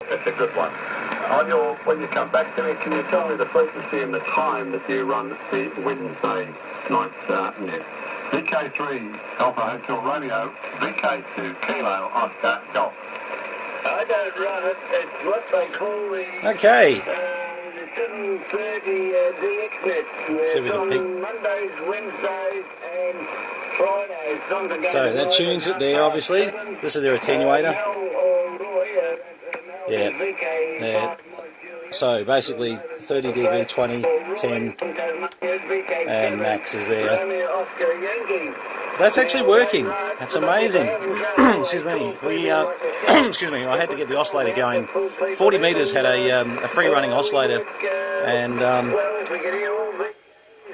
That's a good one. When you come back to me, can you tell me the frequency and the time that you run the Wednesday night's net? VK3 Alpha Hotel Romeo, VK2 Kilo Oscar Golf. I don't run it. It's what they call the... Okay. The 730 DXnet. It's on Mondays, Wednesdays and Fridays. So that tunes it there, obviously. This is their attenuator. Yeah. There. So basically 30 dB, 20, 10, and max is there. That's actually working. That's amazing. Excuse me. Excuse me. I had to get the oscillator going. 40 meters had a free running oscillator, and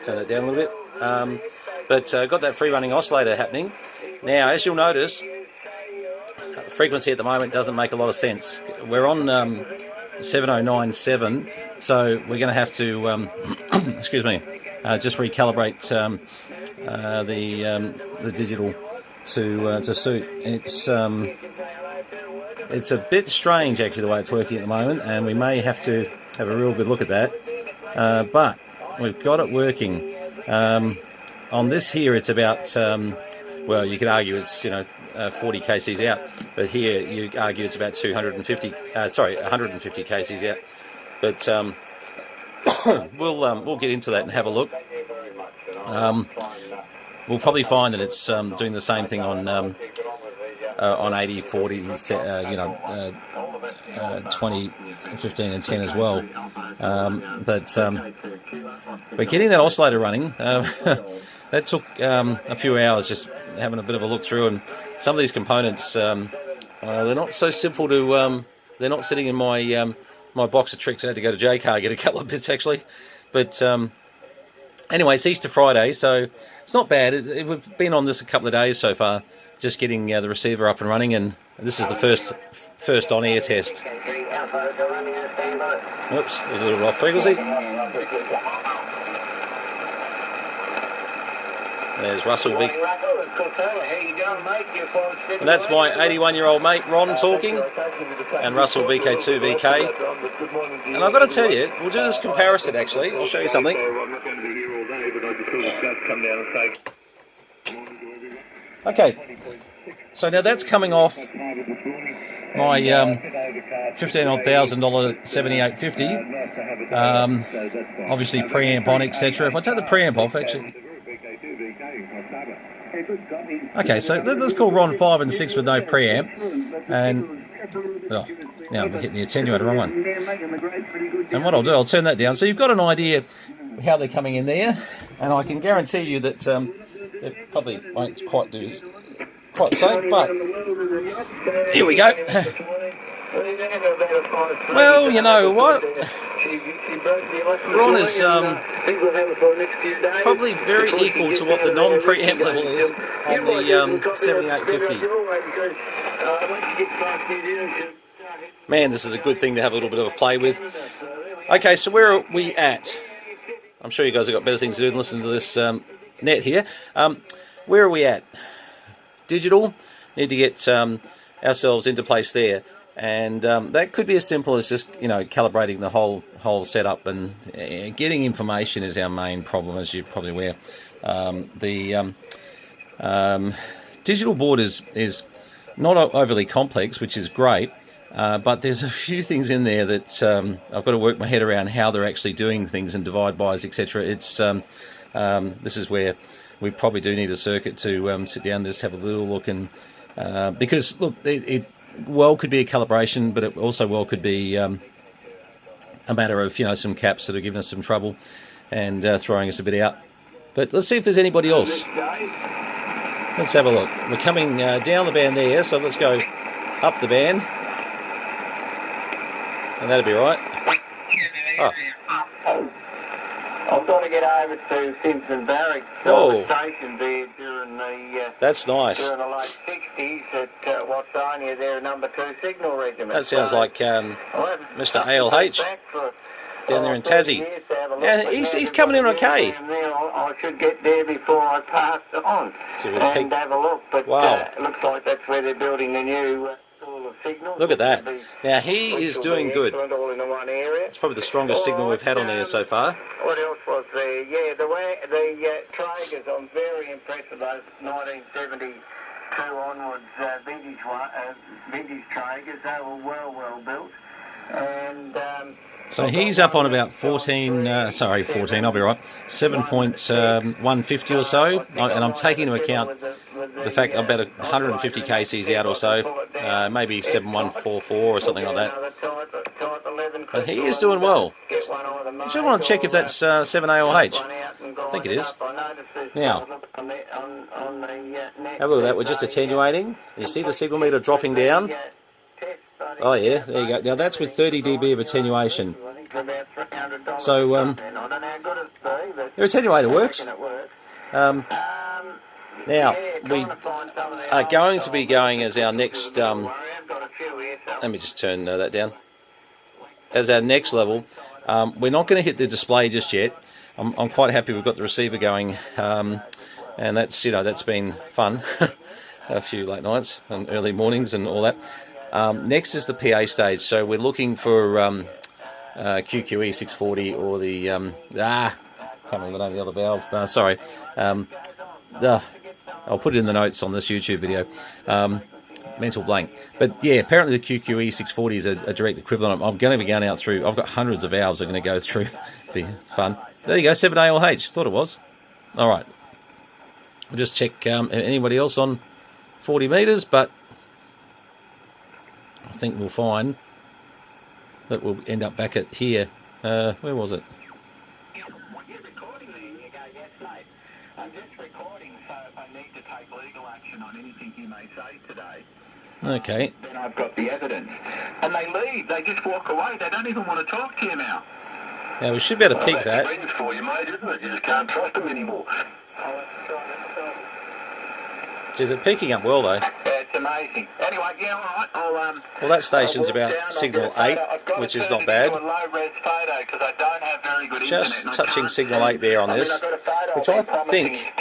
turn that down a little bit. But got that free running oscillator happening. Now, as you'll notice, the frequency at the moment doesn't make a lot of sense. We're on 7097, so we're going to have to, excuse me, just recalibrate the digital to suit. It's a bit strange actually the way it's working at the moment, and we may have to have a real good look at that. But we've got it working. On this here, it's about well, you could argue it's 40 kcs out, but here you argue it's about 150 kcs out. But we'll get into that and have a look. We'll probably find that it's doing the same thing on 80, 40, 20, 15 and 10 as well. But getting that oscillator running, that took a few hours just having a bit of a look through, and some of these components, they're not so simple to, they're not sitting in my my box of tricks. I had to go to JCar, get a couple of bits actually. But anyway, it's Easter Friday, so it's not bad. We've been on this a couple of days so far, just getting the receiver up and running, and this is the first on-air test. Oops, there's a little off frequency. There's Russell Vic. And that's my 81-year-old mate Ron talking, and Russell VK2 VK. And I've got to tell you, we'll do this comparison actually. I'll show you something. Okay, so now that's coming off my $15,000 7850. Obviously preamp on, etc. If I take the preamp off, actually. Okay, so let's call Ron 5 and 6 with no preamp, and oh, now we're hitting the attenuator, wrong one. And what I'll do, I'll turn that down, so you've got an idea of how they're coming in there, and I can guarantee you that they probably won't quite do quite so, but here we go. Well, you know what? Ron is probably very equal to what the non-preamp level is on the 7850. Man, this is a good thing to have a little bit of a play with. Okay, so where are we at? I'm sure you guys have got better things to do than listen to this net here. Where are we at? Digital. Need to get ourselves into place there. And that could be as simple as just calibrating the whole setup, and getting information is our main problem, as you're probably aware. The digital board is not overly complex, which is great, but there's a few things in there that I've got to work my head around how they're actually doing things and divide bys, etc. It's this is where we probably do need a circuit to sit down and just have a little look, and because look, it well could be a calibration, but it also well could be a matter of some caps that are giving us some trouble and throwing us a bit out. But let's see if there's anybody else. Let's have a look. We're coming down the band there, so let's go up the band, and that'll be right. Oh. I've got to get over to Simpson Barracks station there during the... That's nice. During the late 60s at Watsonia, they're a number 2 signal regiment. That sounds like Mr. ALH down there in Tassie. Yeah, he's coming in okay. I should get there before I pass on and have a look. But wow. It looks like that's where they're building the new School of signals. Look at that. Now he is doing good. All in the one area. It's probably the strongest signal we've had on there so far. What else was there? Yeah, the Traegers, I'm very impressed with those 1972 onwards vintage Traegers. They were well built. And so he's up on about 14, I'll be right, 7.150 or so, and I'm taking into account the fact I'm about 150 kcs out or so, maybe 7144 or something like that. But he is doing well. I just want to check if that's 7ALH. I think it is. Now, have a look at that, we're just attenuating. You see the signal meter dropping down? Oh yeah, there you go. Now that's with 30 dB of attenuation. So your attenuator works. Now we are going to be going as our next. Let me just turn that down. As our next level, we're not going to hit the display just yet. I'm quite happy we've got the receiver going, and that's that's been fun. A few late nights and early mornings and all that. Next is the PA stage, so we're looking for QQE Ssb400 or the can't remember the name of the other valve. Sorry, I'll put it in the notes on this YouTube video. Mental blank, but yeah, apparently the QQE Ssb400 is a direct equivalent. I'm going to be going out through. I've got hundreds of valves I'm going to go through. Be fun. There you go, 7ALH. Thought it was. All right. We'll just check anybody else on 40 meters, but I think we'll find that we'll end up back at here. Where was it? I'm just recording, so if I need to take legal action on anything you may say today, okay. Then I've got the evidence. And they leave. They just walk away. They don't even want to talk to you now. Now we should be able to peak that. That's for you, mate, isn't it? You just can't trust them anymore. Geez, it's peaking up well though. It's amazing. Anyway, yeah, all right. Well, that station's about signal 8, which is not bad. Just touching signal 8 there on this, which I think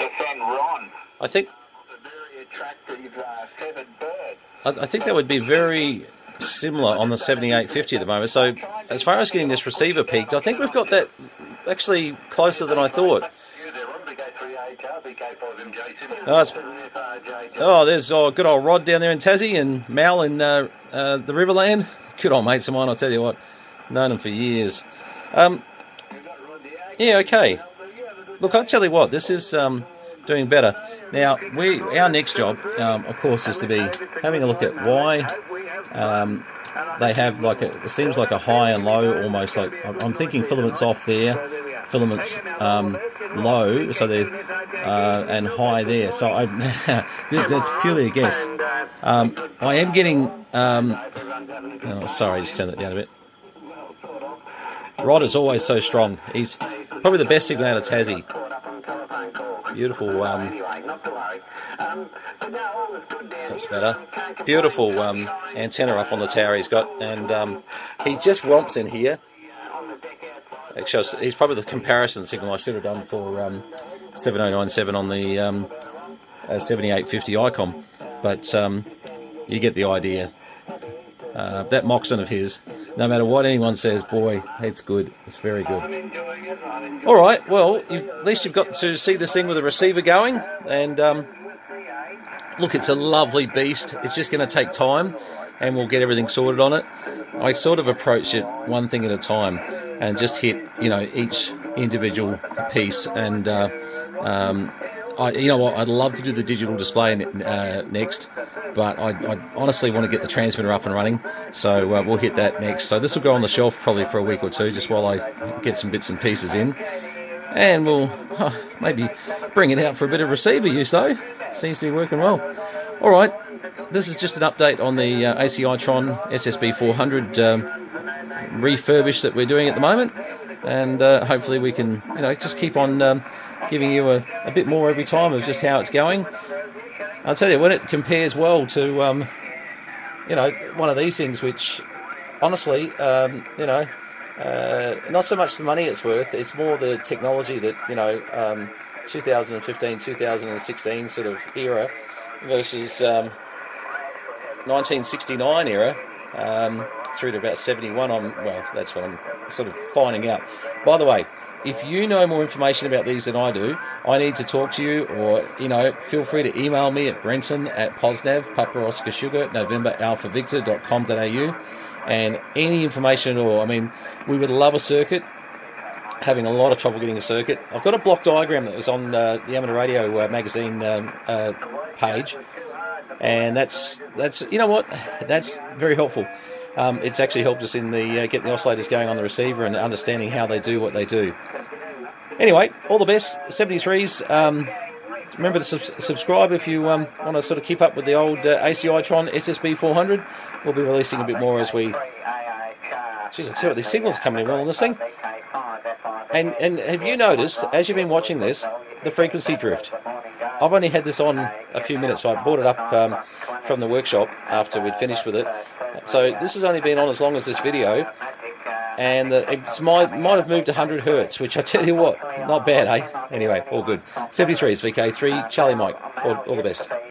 that would be very similar on the 7850 at the moment. So as far as getting this receiver peaked, I think we've got that actually closer than I thought. There's good old Rod down there in Tassie and Mal in the Riverland. Good old mates of mine, I'll tell you what. Known them for years. Yeah, okay. Look, I'll tell you what, this is doing better. Now, our next job, of course, is to be having a look at why they have it seems like a high and low, almost like, I'm thinking filaments off there, filaments low, so they're and high there. So that's purely a guess. I am getting. Sorry, just turn that down a bit. Rod is always so strong. He's probably the best signal out of Tassie. Beautiful. That's better. Beautiful antenna up on the tower he's got, and he just romps in here. Actually, he's probably the comparison signal I should have done for 7097 on the 7850 ICOM, but you get the idea. That Moxon of his, no matter what anyone says, boy, it's good. It's very good. All right, well, at least you've got to see this thing with a receiver going, and look, it's a lovely beast. It's just going to take time, and we'll get everything sorted on it. I sort of approach it one thing at a time, and just hit, each individual piece. And I'd love to do the digital display next, but I honestly want to get the transmitter up and running, so we'll hit that next. So this will go on the shelf probably for a week or two, just while I get some bits and pieces in, and we'll maybe bring it out for a bit of receiver use though. Seems to be working well. All right, this is just an update on the ACItron Ssb400 refurbish that we're doing at the moment, and hopefully we can just keep on giving you a bit more every time of just how it's going. I'll tell you, when it compares well to one of these things, which honestly not so much the money it's worth, it's more the technology that 2015 2016 sort of era versus 1969 era through to about 71. Well, that's what I'm sort of finding out. By the way, if you know more information about these than I do, I need to talk to you, or, feel free to email me at brenton@posnav, Papa Oscar Sugar, November Alpha Victor.com.au, and any information at all. I mean, we would love a circuit. Having a lot of trouble getting a circuit. I've got a block diagram that was on the Amateur Radio magazine page, and that's you know what, that's very helpful. It's actually helped us in the getting the oscillators going on the receiver and understanding how they do what they do. Anyway, all the best, 73s. Remember to subscribe if you want to sort of keep up with the old ACItron Ssb400. We'll be releasing a bit more as we... Jeez, I tell you what, these signals are coming in well on this thing. And have you noticed, as you've been watching this, the frequency drift? I've only had this on a few minutes, so I brought it up from the workshop after we'd finished with it. So this has only been on as long as this video, and it might have moved 100 hertz, which I tell you what, not bad, eh? Anyway, all good. 73s, VK3, Charlie Mike, all the best.